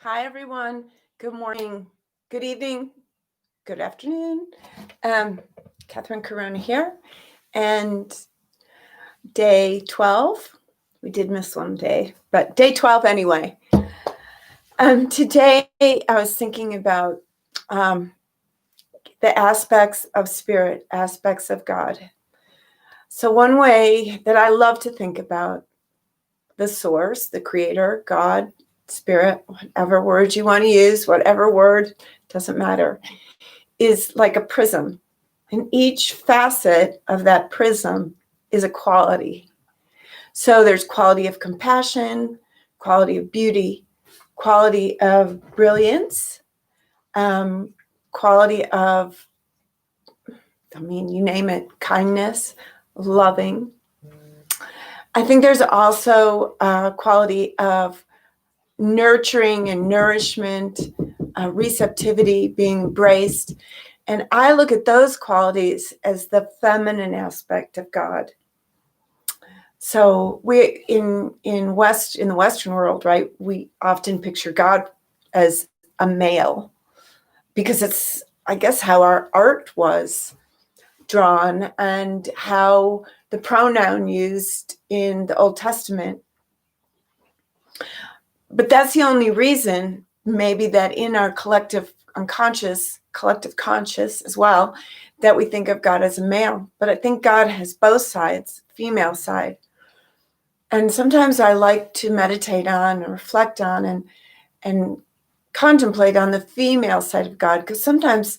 Hi, everyone. Good morning, good evening, good afternoon. Catherine Corona here. And day 12, we did miss one day, but day 12 anyway. Today, I was thinking about the aspects of spirit, aspects of God. So one way that I love to think about the source, the creator, God, spirit, whatever word you want to use, whatever word, doesn't matter, is like a prism. And each facet of that prism is a quality. So there's quality of compassion, quality of beauty, quality of brilliance, quality of, you name it, kindness, loving. I think there's also a quality of nurturing and nourishment, receptivity, being embraced. And I look at those qualities as the feminine aspect of God. So we in the Western world, right, we often picture God as a male because it's, I guess, how our art was drawn and how the pronoun used in the Old Testament. But that's the only reason, maybe, that in our collective unconscious, collective conscious as well, that we think of God as a male. But I think God has both sides, female side. And sometimes I like to meditate on and reflect on and contemplate on the female side of God, because sometimes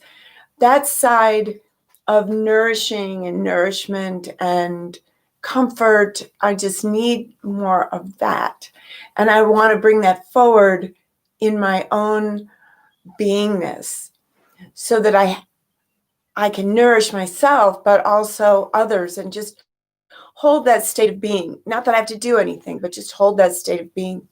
that side of nourishing and nourishment and comfort, I just need more of that. And I want to bring that forward in my own beingness so that I can nourish myself, but also others, and just hold that state of being. Not that I have to do anything, but just hold that state of being.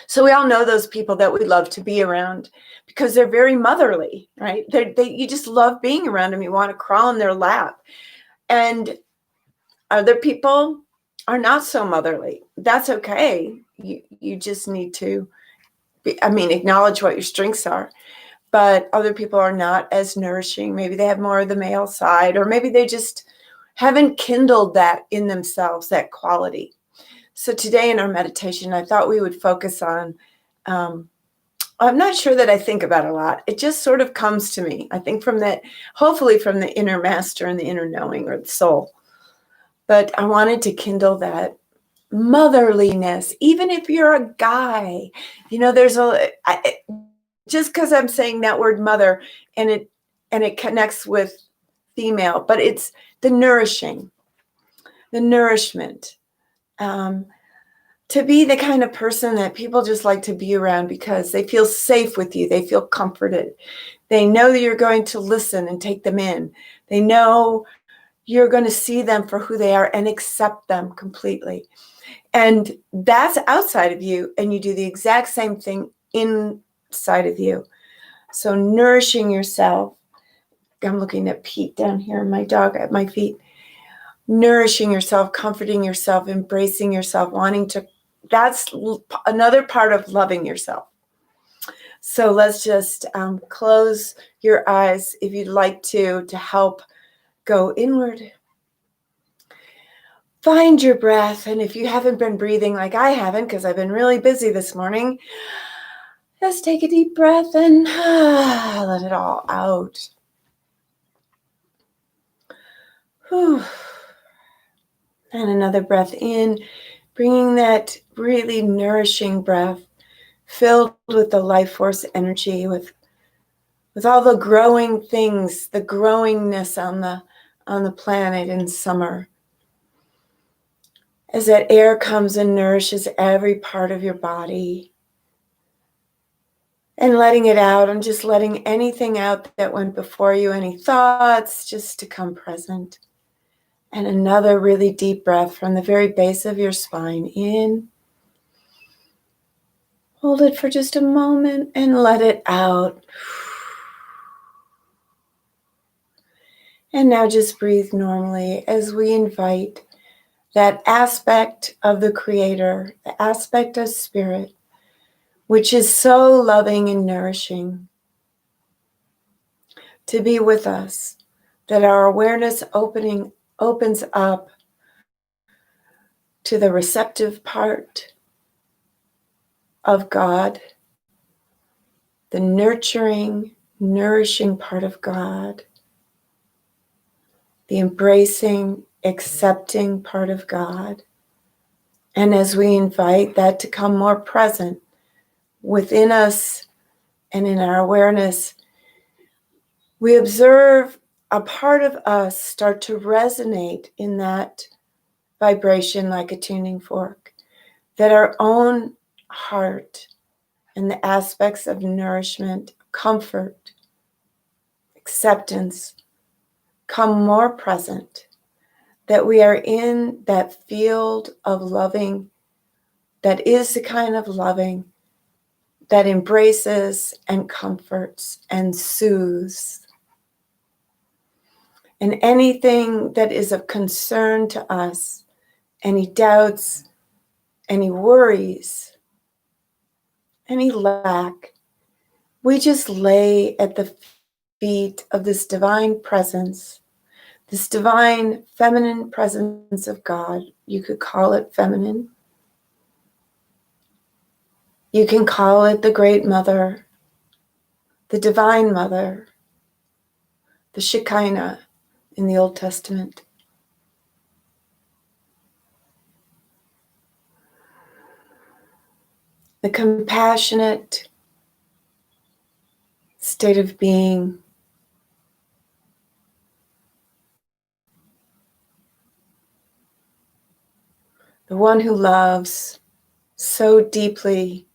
So we all know those people that we love to be around because they're very motherly, right? You just love being around them. You want to crawl in their lap. And other people are not so motherly. That's okay. You just need to acknowledge what your strengths are. But other people are not as nourishing. Maybe they have more of the male side, or maybe they just haven't kindled that in themselves, that quality. So today in our meditation, I thought we would focus on, I'm not sure that I think about it a lot. It just sort of comes to me. I think hopefully from the inner master and the inner knowing, or the soul. But I wanted to kindle that motherliness, even if you're a guy. Just because I'm saying that word mother and it connects with female, but it's the nourishment, to be the kind of person that people just like to be around because they feel safe with you. They feel comforted. They know that you're going to listen and take them in. They know you're going to see them for who they are and accept them completely. And that's outside of you, and you do the exact same thing inside of you. So nourishing yourself. I'm looking at Pete down here, my dog at my feet. Nourishing yourself, comforting yourself, embracing yourself, that's another part of loving yourself. So let's just close your eyes if you'd like to help go inward. Find your breath. And if you haven't been breathing like I haven't, because I've been really busy this morning, just take a deep breath and let it all out. Whew. And another breath in, bringing that really nourishing breath, filled with the life force energy, with all the growing things, the growingness on the planet in summer. As that air comes and nourishes every part of your body. And letting it out, and just letting anything out that went before you, any thoughts, just to come present. And another really deep breath from the very base of your spine in. Hold it for just a moment and let it out. And now just breathe normally as we invite that aspect of the Creator, the aspect of spirit, which is so loving and nourishing, to be with us, that our awareness opens up to the receptive part of God, the nurturing, nourishing part of God, the embracing, accepting part of God. And as we invite that to come more present within us and in our awareness, we observe a part of us start to resonate in that vibration like a tuning fork, that our own heart and the aspects of nourishment, comfort, acceptance come more present, that we are in that field of loving that is the kind of loving that embraces and comforts and soothes. And anything that is of concern to us, any doubts, any worries, any lack, we just lay at the feet of this divine presence, this divine feminine presence of God. You could call it feminine. You can call it the Great Mother, the Divine Mother, the Shekinah in the Old Testament. The compassionate state of being, the one who loves so deeply.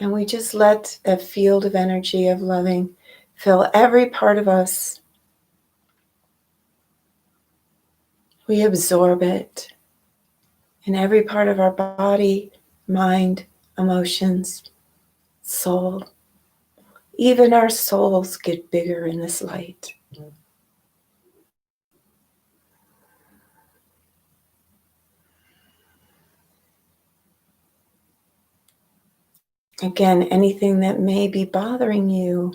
And we just let that field of energy of loving fill every part of us. We absorb it in every part of our body, mind, emotions, soul. Even our souls get bigger in this light. Again, anything that may be bothering you,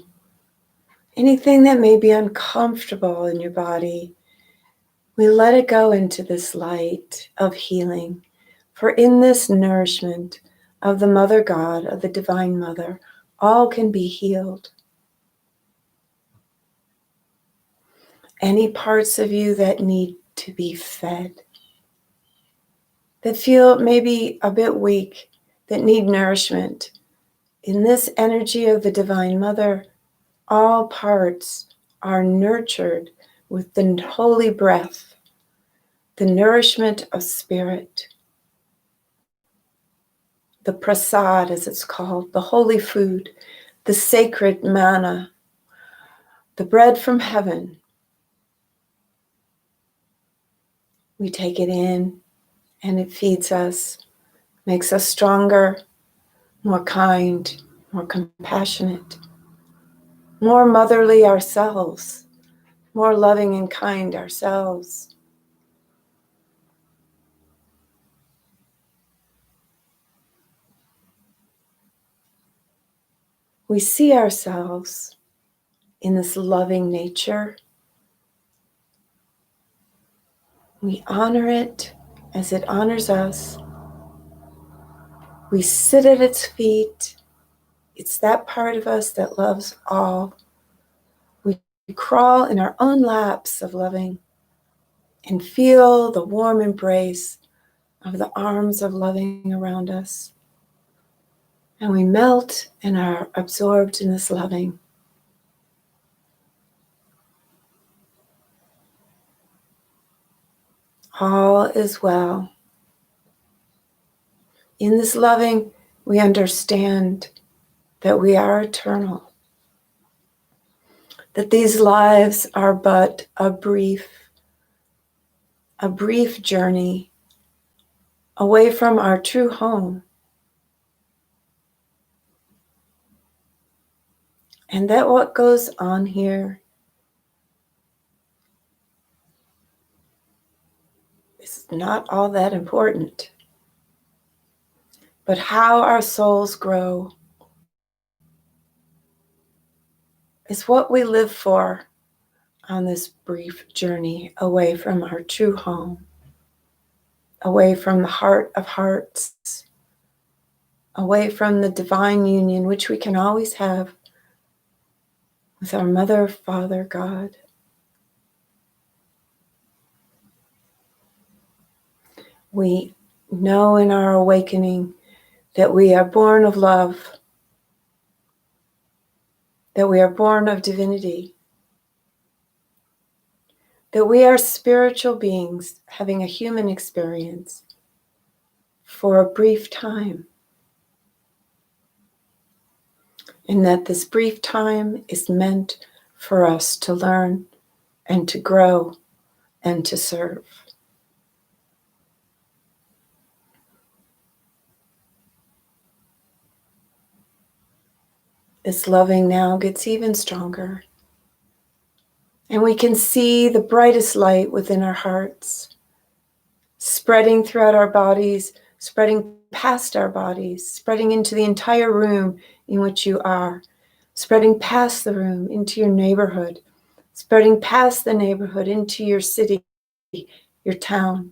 anything that may be uncomfortable in your body, we let it go into this light of healing. For in this nourishment of the Mother God, of the Divine Mother, all can be healed. Any parts of you that need to be fed, that feel maybe a bit weak, that need nourishment, in this energy of the Divine Mother, all parts are nurtured with the holy breath, the nourishment of spirit, the prasad as it's called, the holy food, the sacred manna, the bread from heaven. We take it in and it feeds us, makes us stronger, more kind, more compassionate, more motherly ourselves, more loving and kind ourselves. We see ourselves in this loving nature. We honor it as it honors us. We sit at its feet. It's that part of us that loves all. We crawl in our own laps of loving and feel the warm embrace of the arms of loving around us. And we melt and are absorbed in this loving. All is well. In this loving, we understand that we are eternal, that these lives are but a brief journey away from our true home. And that what goes on here is not all that important. but how our souls grow is what we live for on this brief journey away from our true home, away from the heart of hearts, away from the divine union which we can always have with our Mother, Father, God. We know in our awakening that we are born of love, that we are born of divinity, that we are spiritual beings having a human experience for a brief time, and that this brief time is meant for us to learn and to grow and to serve. This loving now gets even stronger, and we can see the brightest light within our hearts, spreading throughout our bodies, spreading past our bodies, spreading into the entire room in which you are, spreading past the room into your neighborhood, spreading past the neighborhood into your city, your town,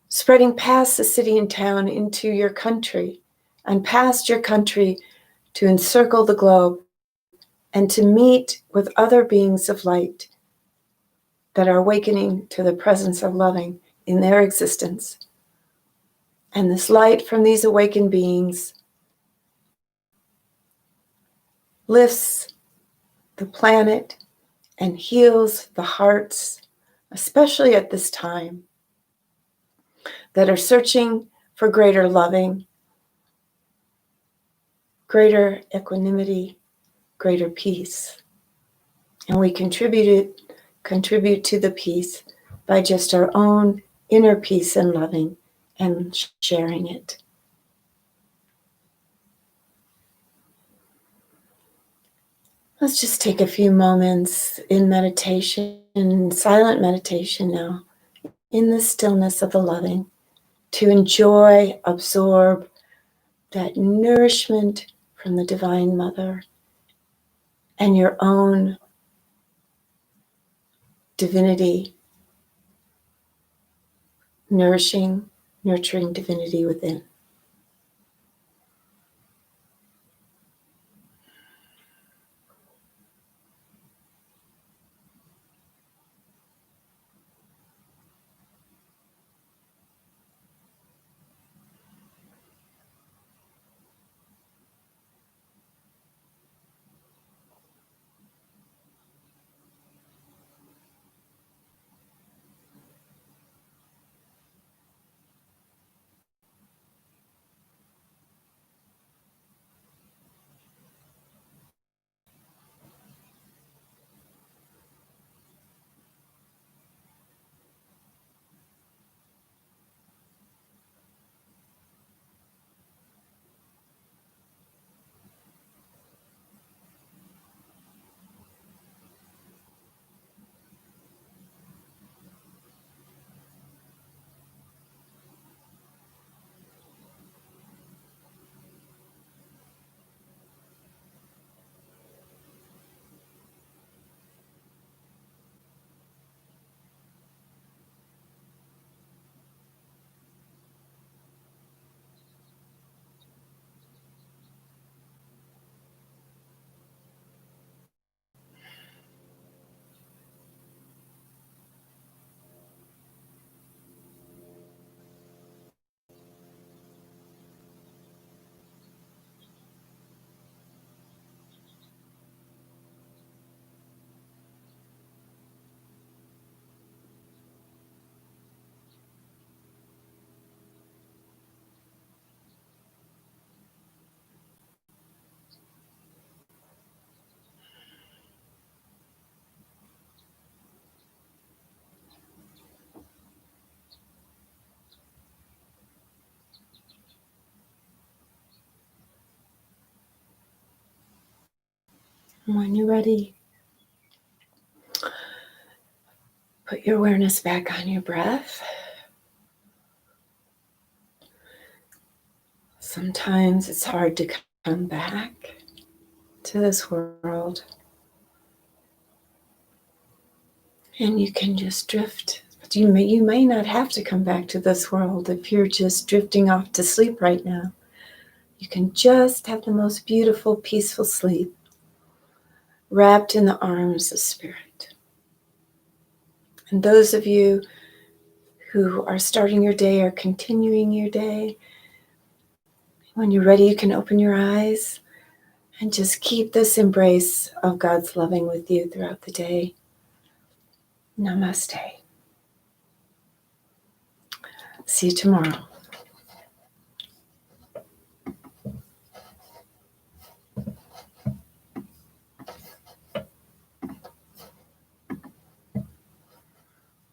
spreading past the city and town into your country, and past your country to encircle the globe and to meet with other beings of light that are awakening to the presence of loving in their existence. And this light from these awakened beings lifts the planet and heals the hearts, especially at this time, that are searching for greater loving, greater equanimity, greater peace. And we contribute to the peace by just our own inner peace and loving and sharing it. Let's just take a few moments in meditation, silent meditation now, in the stillness of the loving, to enjoy, absorb that nourishment from the Divine Mother and your own divinity, nurturing divinity within. And when you're ready, put your awareness back on your breath. Sometimes it's hard to come back to this world. And you can just drift. But you may not have to come back to this world if you're just drifting off to sleep right now. You can just have the most beautiful, peaceful sleep, wrapped in the arms of Spirit. And those of you who are starting your day or continuing your day, when you're ready, you can open your eyes and just keep this embrace of God's loving with you throughout the day. Namaste. See you tomorrow.